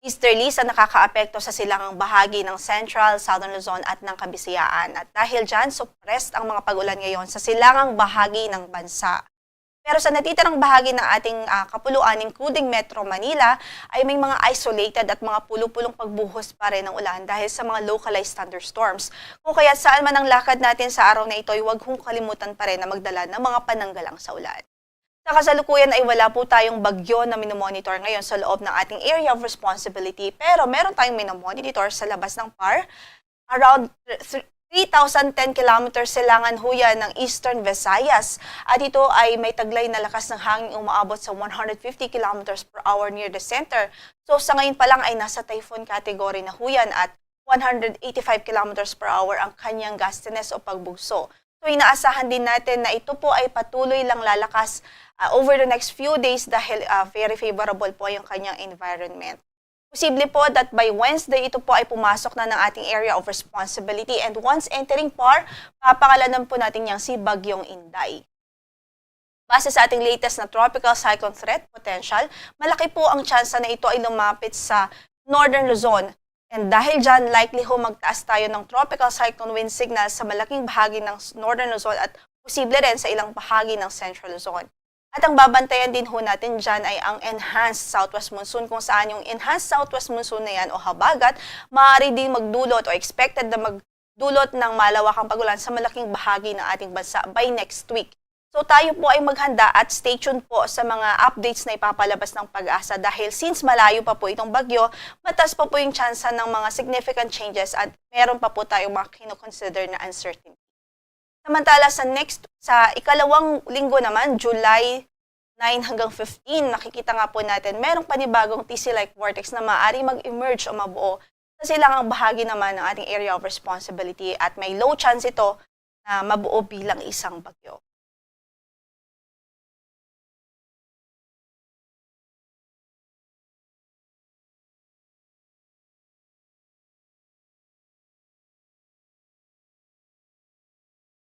easterlies na nakakaapekto sa silangang bahagi ng Central, Southern Luzon at ng Kabisayaan. At dahil dyan, suppressed ang mga pag-ulan ngayon sa silangang bahagi ng bansa. Pero sa natitirang bahagi ng ating kapuluan, including Metro Manila, ay may mga isolated at mga pulo-pulong pagbuhos pa rin ng ulan dahil sa mga localized thunderstorms. Kung kaya saan man ang lakad natin sa araw na ito, ay huwag kong kalimutan pa rin na magdala ng mga pananggalang sa ulan. Sa kasalukuyan ay wala po tayong bagyo na minomonitor ngayon sa loob ng ating area of responsibility, pero meron tayong minomonitor sa labas ng PAR. Around 3,010 kilometers silangan huyan ng Eastern Visayas at ito ay may taglay na lakas ng hangin umaabot sa 150 kilometers per hour near the center. So sa ngayon pa lang ay nasa typhoon category na huyan at 185 kilometers per hour ang kanyang gustiness o pagbugso. So inaasahan din natin na ito po ay patuloy lang lalakas over the next few days dahil very favorable po yung kanyang environment. Posible po that by Wednesday, ito po ay pumasok na ng ating area of responsibility and once entering PAR, papakalanan po natin yang si Bagyong Inday. Base sa ating latest na tropical cyclone threat potential, malaki po ang tsansa na ito ay lumapit sa Northern Luzon. And dahil dyan, likely ho magtaas tayo ng tropical cyclone wind signal sa malaking bahagi ng Northern Luzon at posible rin sa ilang bahagi ng Central Luzon. At ang babantayan din ho natin dyan ay ang enhanced southwest monsoon kung saan yung enhanced southwest monsoon na yan o habagat, maaari din magdulot o expected na magdulot ng malawakang pagulan sa malaking bahagi ng ating bansa by next week. So tayo po ay maghanda at stay tuned po sa mga updates na ipapalabas ng Pag-asa dahil since malayo pa po itong bagyo, mataas pa po yung tsansa ng mga significant changes at meron pa po tayong mga kinoconsider na uncertainty. Samantala sa ikalawang linggo naman, July 9 hanggang 15, nakikita nga po natin merong panibagong TC-like vortex na maaari mag-emerge o mabuo sa silangang bahagi naman ng ating area of responsibility at may low chance ito na mabuo bilang isang bagyo.